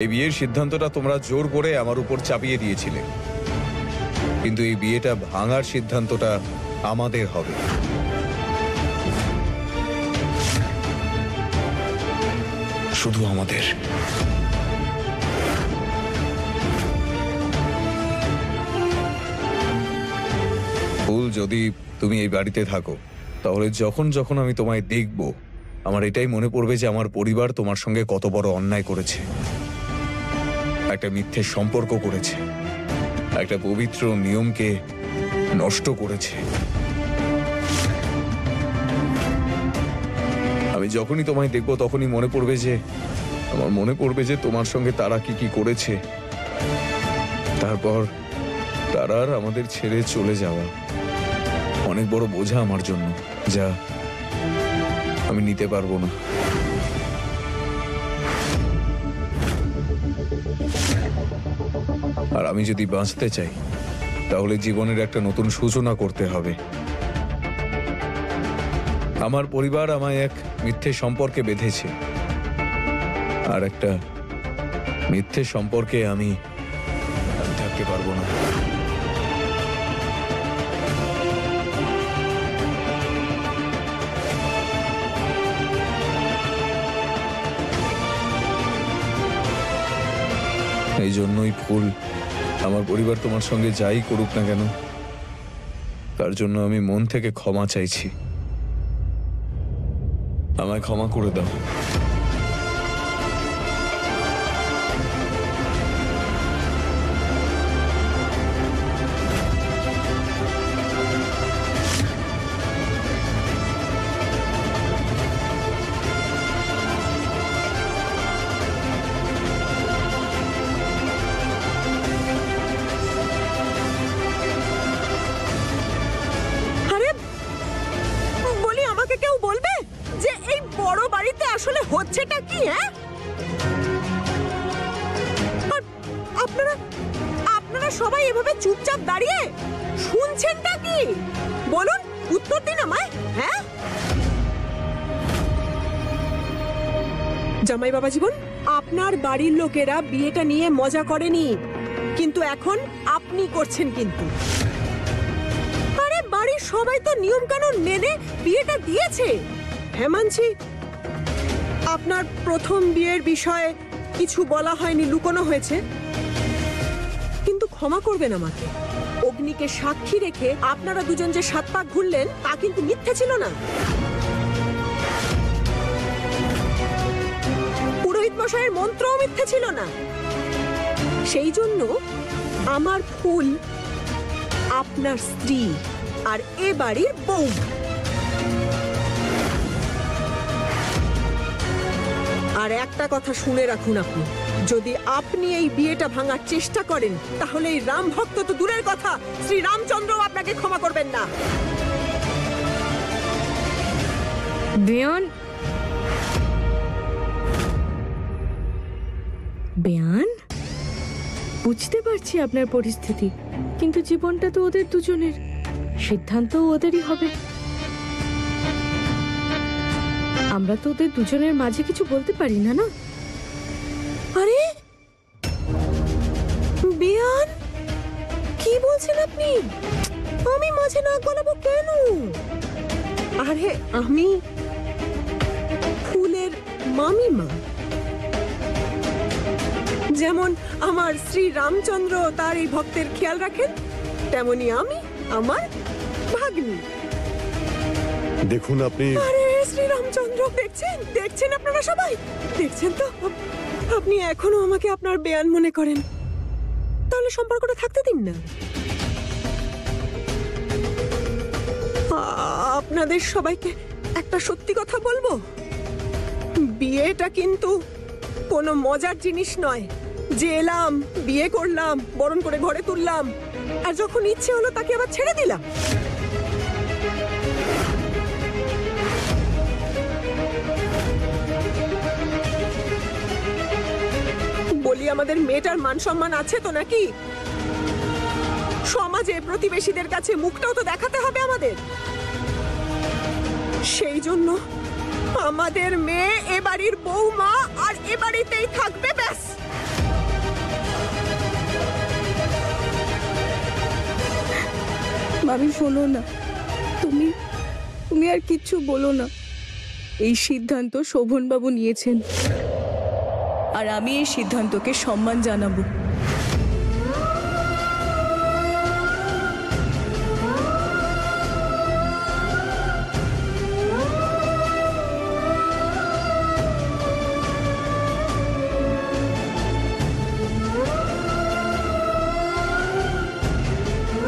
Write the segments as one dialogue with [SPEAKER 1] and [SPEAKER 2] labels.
[SPEAKER 1] এই বিয়ের সিদ্ধান্তটা তোমরা জোর করে আমার উপর চাপিয়ে দিয়েছিলে, কিন্তু এই বিয়েটা ভাঙার সিদ্ধান্তটা আমাদের হবে। শুধু আমাদের। ফুল, যদি তুমি এই বাড়িতে থাকো তাহলে যখন যখন আমি তোমায় দেখব আমার এটাই মনে পড়বে যে আমার পরিবার তোমার সঙ্গে কত বড় অন্যায় করেছে, একটা মিথ্যে সম্পর্ক করেছে, একটা পবিত্র নিয়মকে নষ্ট করেছে। আমি যখনই তোমায় দেখব তখনই মনে পড়বে যে তোমার সঙ্গে তারা কি কি করেছে, তারপর তারার আমাদের ছেড়ে চলে যাওয়া অনেক বড় বোঝা আমার জন্য, যা আমি নিতে পারবো না। আর আমি যদি বাঁচতে চাই তাহলে জীবনের একটা নতুন সূচনা করতে হবে। আমার পরিবার আমায় এক মিথ্যে সম্পর্কে বেঁধেছে, আর একটা মিথ্যে সম্পর্কে আমি থাকতে পারবো না। এই জন্যই ফুল, আমার পরিবার তোমার সঙ্গে যাই করুক না কেন তার জন্য আমি মন থেকে ক্ষমা চাইছি। আমায় ক্ষমা করে দাও।
[SPEAKER 2] আসলে হচ্ছেটা কি? হ্যাঁ, আপনারা সবাই এভাবে চুপচাপ দাঁড়িয়ে শুনছেনটা কি? বলুন, উত্তর দিন আমায়। হ্যাঁ, জামাই বাবা জীবন, আপনার বাড়ির লোকেরা বিয়েটা নিয়ে মজা করেনি, কিন্তু এখন আপনি করছেন। কিন্তু আরে বাড়ির সবাই তো নিয়ম কানুন মেনে বিয়েটা দিয়েছে। হ্যাঁ মানছি, আপনার প্রথম বিয়ের বিষয়ে কিছু বলা হয়নি, লুকোনো হয়েছে, কিন্তু ক্ষমা করবেন আমাকে। অগ্নিকে সাক্ষী রেখে আপনারা দুজন যে 7 পাক ঘুরলেন তা কিন্তু মিথ্যে ছিল না। পুরোহিত মশাইয়ের মন্ত্রও মিথ্যে ছিল না। সেই জন্য আমার ফুল আপনার স্ত্রী আর এ বাড়ির বউ। আর একটা কথা শুনে রাখুন, আপনি যদি এই বিয়েটা ভাঙার চেষ্টা করেন তাহলে এই রাম ভক্ত তো দূরের কথা, শ্রী রামচন্দ্রও আপনাকে ক্ষমা করবেন না।
[SPEAKER 3] বেয়ান, বুঝতে পারছি আপনার পরিস্থিতি, কিন্তু জীবনটা তো ওদের দুজনের, সিদ্ধান্ত ওদেরই হবে। আমরা তো ওদের দুজনের মাঝে কিছু বলতে পারি না। না,
[SPEAKER 2] আরে বেয়ান, কি বলছেন আপনি? আমি মাঝে নাক গলাবো কেন? আরে আমি ফুলের মামিমা। যেমন আমার শ্রী রামচন্দ্র তার এই ভক্তের খেয়াল রাখেন, তেমনি আমি আমার ভাগ্নি।
[SPEAKER 4] দেখুন আপনি,
[SPEAKER 2] আরে শ্রী রামচন্দ্র, দেখছেন আপনারা সবাই দেখছেন তো? আপনি এখনো আমাকে আপনার বেয়ান মনে করেন, তাহলে সম্পর্কটা থাকতে দিন না। আপনাদের সবাইকে একটা সত্যি কথা বলবো, বিয়েটা কিন্তু কোনো মজার জিনিস নয় যে এলাম, বিয়ে করলাম, বরণ করে ঘরে তুললাম, আর যখন ইচ্ছে হলো তাকে আবার ছেড়ে দিলাম। বলি, আমাদের মেয়েটার মান সম্মান আছে তো নাকি? সমাজে প্রতিবেশীদের কাছে মুখটাও তো দেখাতে হবে আমাদের। সেই জন্য আমাদের মেয়ে এ বাড়ির বৌমা আর এ বাড়িতেই থাকবে, ব্যাস।
[SPEAKER 3] মামি শোনো না, তুমি তুমি আর কিচ্ছু বলো না। এই সিদ্ধান্ত শোভনবাবু নিয়েছেন, আর আমি এই সিদ্ধান্তকে সম্মান জানাবো।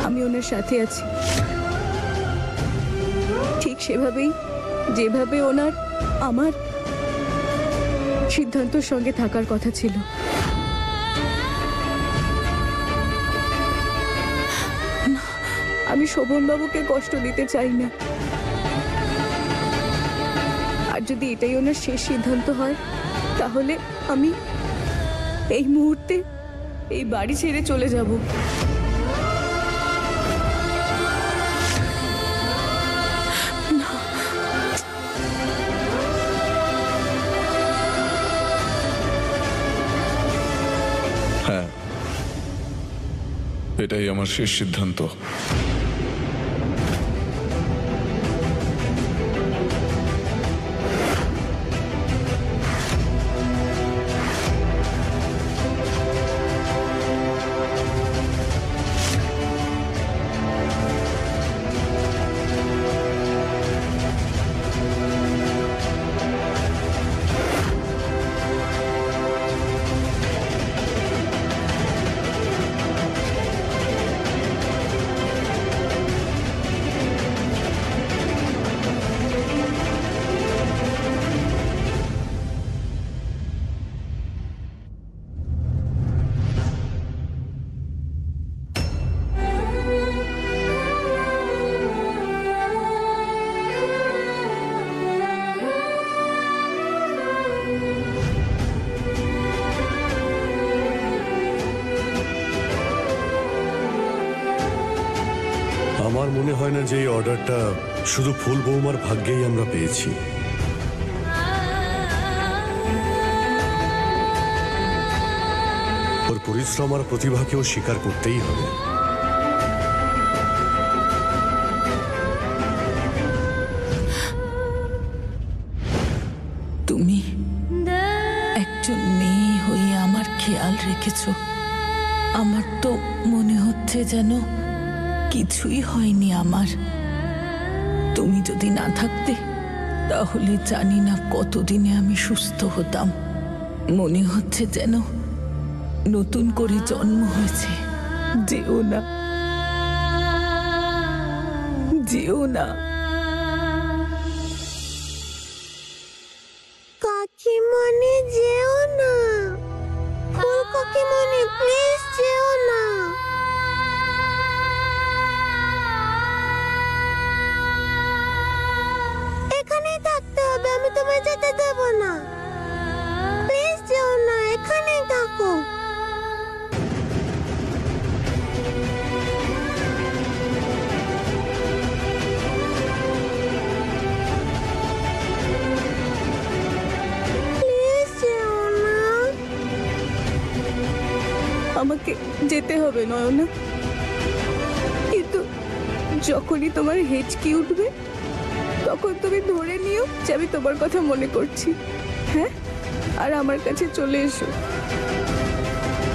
[SPEAKER 3] আমি ওনার সাথে আছি, ঠিক সেভাবেই যেভাবে ওনার আমার সিদ্ধান্তর সঙ্গে থাকার কথা ছিল। আমি শোভনবাবুকে কষ্ট দিতে চাই না, আর যদি এটাই ওনার শেষ সিদ্ধান্ত হয় তাহলে আমি এই মুহূর্তে এই বাড়ি ছেড়ে চলে যাব।
[SPEAKER 1] হ্যাঁ, এটাই আমার শেষ সিদ্ধান্ত।
[SPEAKER 4] আমার মনে হয় না যে এই অর্ডারটা শুধু ফুল বৌমার ভাগ্যেই আমরা পেয়েছি। ওর পরিশ্রম আর প্রতিভাকেও স্বীকার করতেই হবে।
[SPEAKER 5] তুমি একজন মেয়ে হয়ে আমার খেয়াল রেখেছো। আমার তো মনে হচ্ছে যেন কিছুই হয়নি আমার। তুমি যদি না থাকতে তাহলে জানি না কতদিনে আমি সুস্থ হতাম। মনে হচ্ছে যেন নতুন করে জন্ম হয়েছে। যেও না, যেও না।
[SPEAKER 6] কাকিমণি যেও না, ফুল কাকিমণি প্লিজ যেও না। এখানেই থাকতে হবে, আমি তোমায় যেতে দেব না। প্লিজ যেও না, এখানেই থাকো।
[SPEAKER 3] আমাকে যেতে হবে নয়না, কিন্তু যখনই তোমার হেঁচকি উঠবে তখন তুমি ধরে নিও যে আমি তোমার কথা মনে করছি। হ্যাঁ, আর আমার কাছে চলে এসো,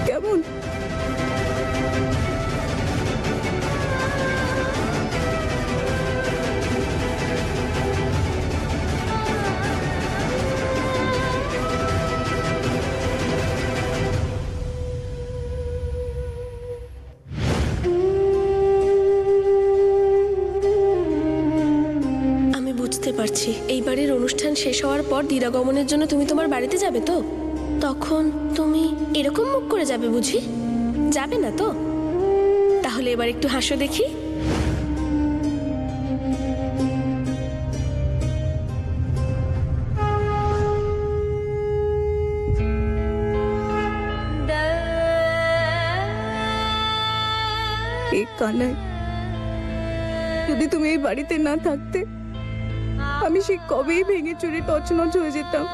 [SPEAKER 3] কেমন?
[SPEAKER 6] বুঝতে পারছি, এইবারের অনুষ্ঠান শেষ হওয়ার পর দিদাগমনের জন্য তুমি তোমার বাড়িতে যাবে তো? তখন তুমি এরকম মুখ করে যাবে বুঝি? যাবে না তো? তাহলে এবার একটু হাসো দেখি।
[SPEAKER 3] কানাই, যদি তুমি এই বাড়িতে না থাকতে আমি সে কবেই ভেঙে চুরে তছনছ হয়ে যেতাম।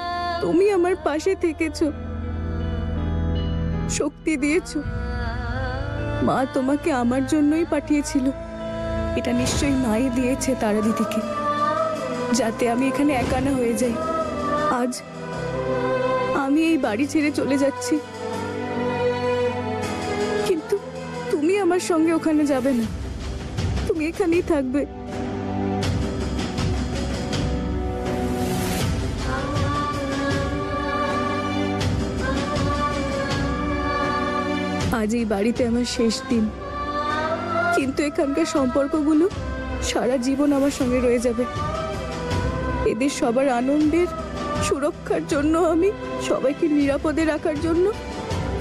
[SPEAKER 3] তুমি আমার পাশে থেকেছো, শক্তি দিয়েছো। মা তোমাকে আমার জন্যই পাঠিয়েছিল, এটা নিশ্চয়ই মাই দিয়েছে তারা দিদিকে, যাতে আমি এখানে একা না হয়ে যাই। আজ আমি এই বাড়ি ছেড়ে চলে যাচ্ছি, কিন্তু তুমি আমার সঙ্গে ওখানে যাবে না, তুমি এখানেই থাকবে। আজ এই বাড়িতে আমার শেষ দিন, কিন্তু এখানকার সম্পর্কগুলো সারা জীবন আমার সঙ্গে রয়ে যাবে। এদের সবার আনন্দের সুরক্ষার জন্য, আমি সবাইকে নিরাপদে রাখার জন্য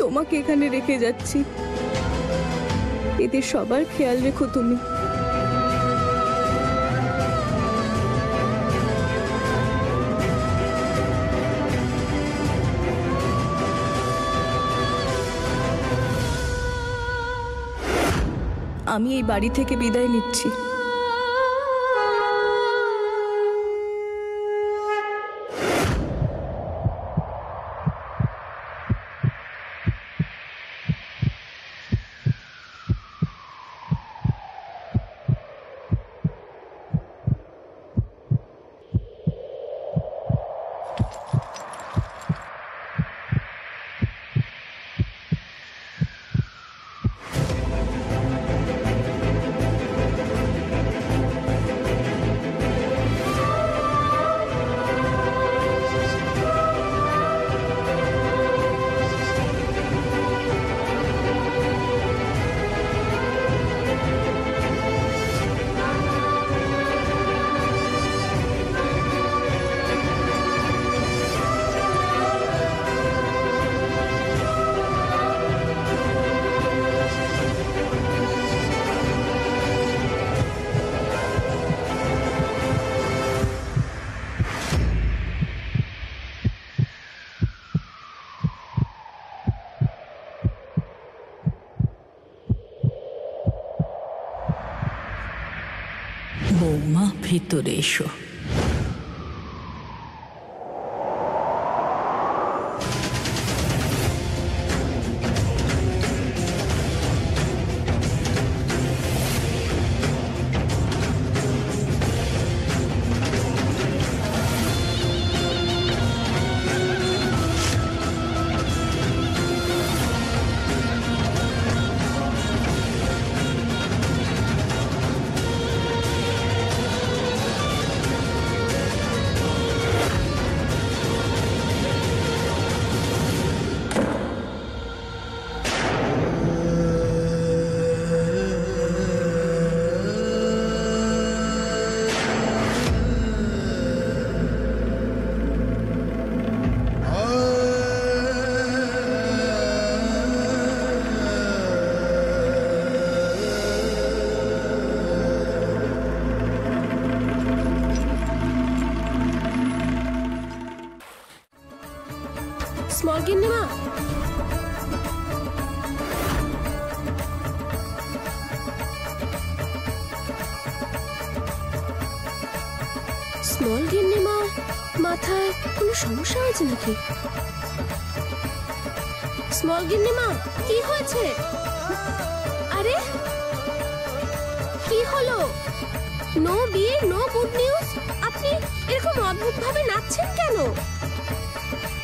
[SPEAKER 3] তোমাকে এখানে রেখে যাচ্ছি। এদের সবার খেয়াল রেখো তুমি। আমি এই বাড়ি থেকে বিদায় নিচ্ছি।
[SPEAKER 5] বৌমা, ভেতরে এসো।
[SPEAKER 6] স্মল গিন্নিমা, স্মল গিন্নিমা মাথায় কোনো সমস্যা হয়েছে নাকি? স্মল গিন্নিমা, কি হয়েছে? আরে কি হলো? নো বিয়ে, নো গুড নিউজ। আপনি এরকম অদ্ভুত ভাবে নাচছেন কেন?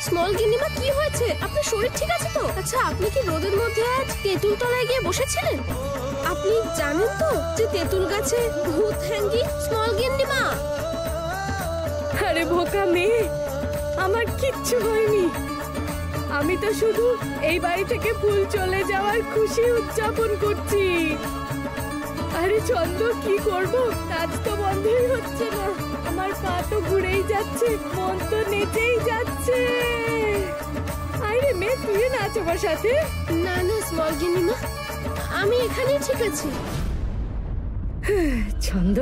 [SPEAKER 6] স্মল গিন্নিমা, কি হয়েছে? আপনার শরীর ঠিক আছে তো? আচ্ছা, আপনি কি রোদের মধ্যে আজ তেঁতুল তলায় গিয়ে বসেছিলেন? আপনি জানেন তো যে তেঁতুল গাছে ভূত হ্যাঙ্গি? স্মল গিন্নিমা।
[SPEAKER 3] আরে বোকা মেয়ে, আমার কিচ্ছু হয়নি। আমি তো শুধু এই বাড়ি থেকে ফুল চলে যাওয়ার খুশি উদযাপন করছি। আরে চন্দ্র, কি করব? নাচ তো বন্ধই হচ্ছে না, আমার পা তো ঘুরেই যাচ্ছে, মন তো নেচেই যাচ্ছে। আরে মেয়ে, তুই নাচ আমার সাথে।
[SPEAKER 6] না না স্মল গিন্নিমা, আমি এখানেই ঠিক আছি।
[SPEAKER 3] ছন্দ,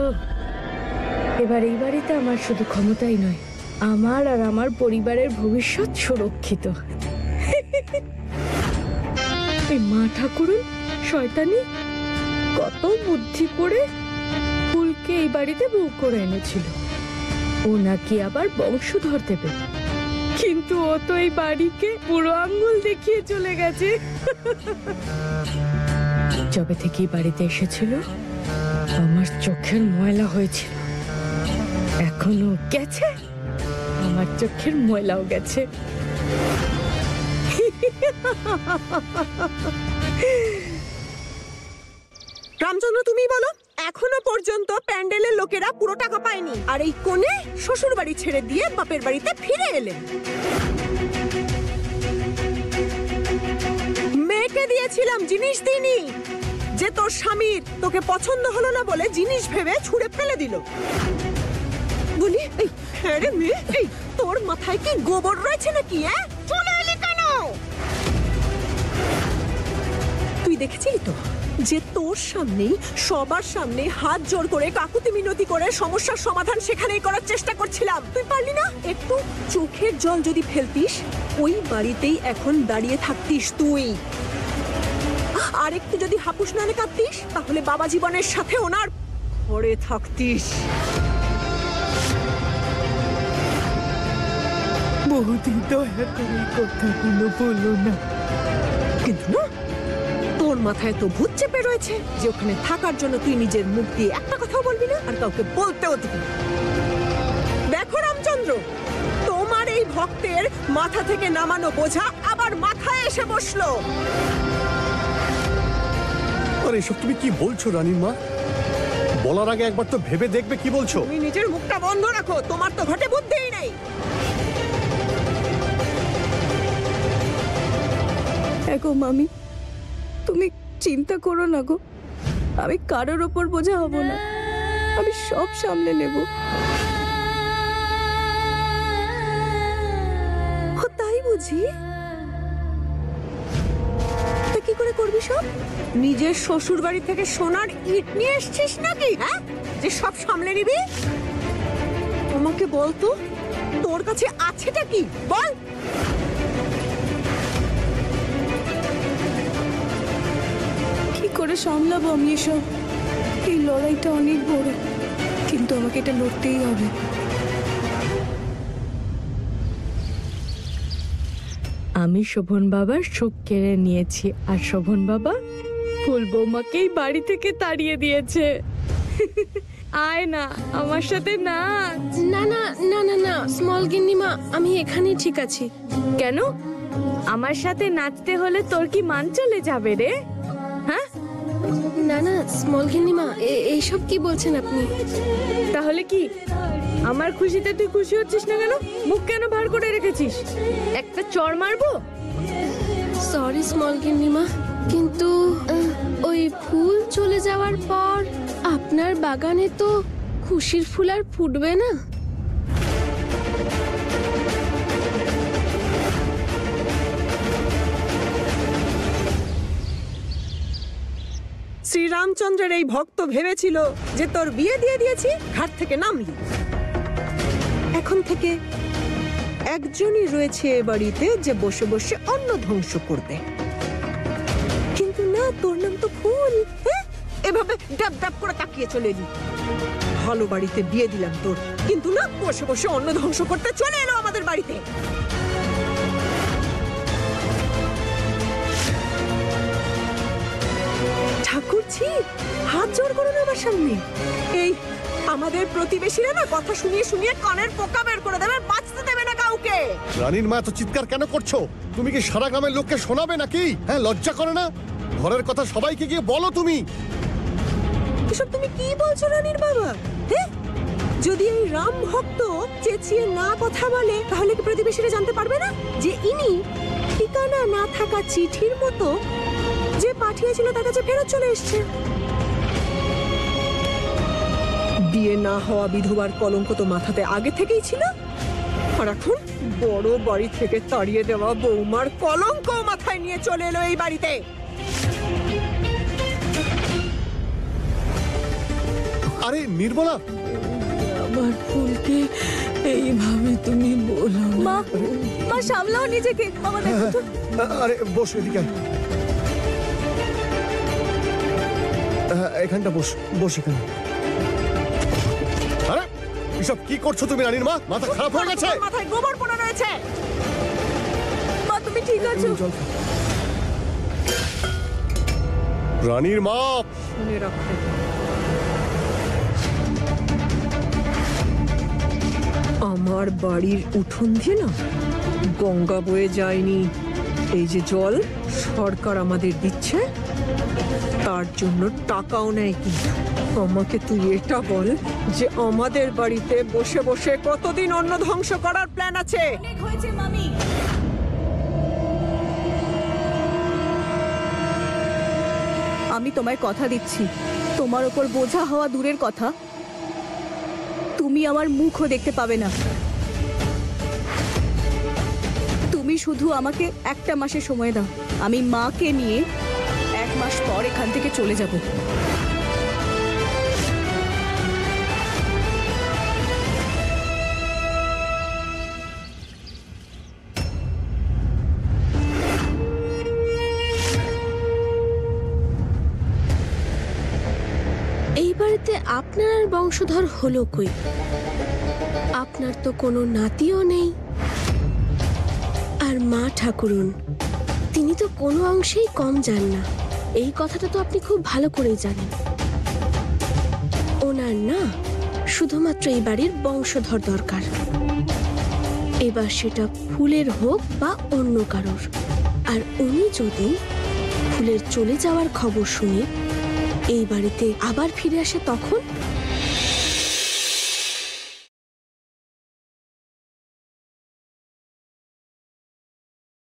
[SPEAKER 3] এবার এই বাড়িতে আমার শুধু ক্ষমতাই নয়, আমার আর আমার পরিবারের ভবিষ্যৎ সুরক্ষিত। এই মা ঠাকুরুন শয়তানি কত বুদ্ধি করে ফুলকে এই বাড়িতে বউ করে এনেছিল। ও নাকি আবার বংশধর দেবে, কিন্তু ও তো এই বাড়িকে বুড়ো আঙ্গুল দেখিয়ে চলে গেছে। যবে থেকে এই বাড়িতে এসেছিল
[SPEAKER 7] আমার চোখের ময়লা হয়েছিল, এখনো গেছে, আমার চোখের ময়লাও গেছে।
[SPEAKER 2] রামচন্দ্র তুমি বলো, এখনো পর্যন্ত প্যান্ডেলের লোকেরা পুরো টাকা পায়নি, আর এই কোণে শ্বশুর বাড়ি ছেড়ে দিয়ে বাপের বাড়িতে ফিরে এলেন। মেয়েকে দিয়েছিলাম, জিনিস দিইনি। যে তোর স্বামীর তোকে পছন্দ হলো না বলে জিনিস ভেবে ছুঁড়ে ফেলে দিল। বলি এই হ্যাঁ রে মেয়ে, এই তোর মাথায় কি গোবর রয়েছে নাকি? চলে এলি কেন? তুই দেখেছিলি তো যে তোর সামনেই সবার সামনে হাত জোড় করে কাকুতি মিনতি করে সমস্যার সমাধান সেখানেই করার চেষ্টা করছিলাম, তুই পারলি না? একটু চোখের জল যদি ফেলতিস, ওই বাড়িতেই এখন দাঁড়িয়ে থাকতিস তুই। আর একটু যদি হাপুস নালে কাঁদতিস, তাহলে বাবা জীবনের সাথে ওনার পড়ে থাকতিস।
[SPEAKER 7] বহুদিন দয়া করে কথাগুলো বলো না।
[SPEAKER 2] কিন্তু না, তোর মাথায় তো ভূত চেপে রয়েছে যে ওখানে থাকার জন্য তুই নিজের মুখ দিয়ে একটা কথাও বলবি না, আর কাউকে বলতেও দিবি না। দেখো রামচন্দ্র, তোমার এই ভক্তের মাথা থেকে নামানো বোঝা আবার মাথায় এসে বসলো।
[SPEAKER 4] আরে এসব তুমি কি বলছো রানীর মা? বলার আগে একবার তো ভেবে দেখবে কি বলছো।
[SPEAKER 2] তুমি নিজের মুখটা বন্ধ রাখো, তোমার তো ঘটে বুদ্ধিই নেই।
[SPEAKER 3] গো মামি, তুমি চিন্তা করো না গো, আমি কারোর ওপর বোঝা হব না, আমি সব সামলে নেব।
[SPEAKER 2] ও তাই বুঝি? তা কি করে করবি সব? নিজের শ্বশুর বাড়ি থেকে সোনার ইট নিয়ে এসছিস নাকি, হ্যাঁ, যে সব সামলে নিবি? আমাকে বলতো তোর কাছে আছেটা কি, বল।
[SPEAKER 3] কি করে সামলাবো আমি এসব? এই লড়াইটা অনেক বড়, কিন্তু আমাকে এটা লড়তেই হবে।
[SPEAKER 7] আমি শোভন বাবার সুখ কেড়ে নিয়েছি, আর শোভন বাবা ফুল বৌমাকেই বাড়ি থেকে তাড়িয়ে দিয়েছে। আয় না আমার সাথে নাচ।
[SPEAKER 6] না না না না না স্মল গিন্নিমা, আমি এখানেই ঠিক আছি।
[SPEAKER 7] কেন? আমার সাথে নাচতে হলে তোর কি মান চলে যাবে রে? হ্যাঁ,
[SPEAKER 6] না না স্মল গিন্নিমা, এইসব কি বলছেন আপনি?
[SPEAKER 7] তাহলে কি আমার খুশিতে তুই খুশি হচ্ছিস না কেন? মুখ কেন ভার করে রেখেছিস? একটা চড় মারবো?
[SPEAKER 6] সরি স্মল গিন্নিমা, কিন্তু ওই ফুল চলে যাওয়ার পর আপনার বাগানে তো খুশির ফুল আর ফুটবে না।
[SPEAKER 2] শ্রীরামচন্দ্রের এই ভক্ত ভেবেছিল যে তোর বিয়ে দিয়ে দিয়েছি, ঘাট থেকে নামলি। এখন থেকে একজনই রয়েছে এ বাড়িতে যে বসে বসে অন্ন ধ্বংস করবে। কিন্তু না, তোর নাম তো ফুল। হ্যাঁ, এভাবে ডাব ডাব করে তাকিয়ে চলে এলি। ভালো বাড়িতে বিয়ে দিলাম তোর, কিন্তু না, বসে বসে অন্ন ধ্বংস করতে চলে এলো আমাদের বাড়িতে। ঠাকুরজি, হাত জোড় করো না আমার সামনে। এই আমাদের প্রতিবেশীরা না কথা শুনিয়ে শুনিয়ে কানের পোকা বের করে দেবে, বাঁচতে দেবে না কাউকে।
[SPEAKER 4] রানীর মা এত চিৎকার কেন করছো? তুমি কি সারা গ্রামের লোককে শোনাবে নাকি? হ্যাঁ, লজ্জা করে না? ঘরের কথা সবাইকে গিয়ে বলো তুমি।
[SPEAKER 2] এসব তুমি কি বলছো রানীর বাবা? হ্যাঁ, যদি এই রাম ভক্ত চেঁচিয়ে না কথা বলে, তাহলে কি প্রতিবেশীরা জানতে পারবে না যে ইনি ঠিকানা না থাকা চিঠির মতো যে পাঠিয়েছিল তার কাছে ফেরত চলে এসছে? বিয়ে না হওয়া বিধবার কলঙ্ক তো মাথাতে আগে থেকেই ছিল, আর এখন বড় বাড়ি থেকে তাড়িয়ে দেওয়া বৌমার কলঙ্ক মাথায় নিয়ে চলে এলো এই বাড়িতে।
[SPEAKER 4] আরে নির্মলা,
[SPEAKER 5] আমার ফুলকে এইভাবে তুমি বলো না।
[SPEAKER 3] মা, মা সামলাও নিজেকে। আমাদের
[SPEAKER 4] আরে বস এদিকে। এখানটা বস, বস এখানে। আরে এসব কি করছো তুমি রানীর মা? মাথা খারাপ হয়ে গেছে?
[SPEAKER 2] মাথায় গোবর পড়ে রয়েছে।
[SPEAKER 3] মা, তুমি ঠিক আছো?
[SPEAKER 4] রানীর মা,
[SPEAKER 2] শুনে রাখতে, আমার বাড়ির উঠোন দিয়ে না গঙ্গা বয়ে যায়নি। এই যে জল সরকার আমাদের দিচ্ছে, তার জন্য টাকাও নেয়। কিন্তু আমাকে তুই এটা বল যে আমাদের বাড়িতে বসে বসে কতদিন অন্ন ধ্বংস করার প্ল্যান আছে?
[SPEAKER 3] আমি তোমায় কথা দিচ্ছি, তোমার ওপর বোঝা হওয়া দূরের কথা, তুমি আমার মুখও দেখতে পাবে না। তুমি শুধু আমাকে একটা মাসের সময় দাও, আমি মাকে নিয়ে 1 মাস পর এখান থেকে চলে যাব।
[SPEAKER 6] এই বাড়িতে আপনার আর বংশধর হলো কই? আপনার তো কোনো নাতিও নেই। আর মা ঠাকুরুন, তিনি তো কোনো অংশেই কম যান না। এই কথাটা তো আপনি খুব ভালো করেই জানেন। ওনার না শুধুমাত্র এই বাড়ির বংশধর দরকার, এবার সেটা ফুলের হোক বা অন্য কারোর। আর উনি যদি ফুলের চলে যাওয়ার খবর শুনে এই বাড়িতে আবার ফিরে আসে, তখন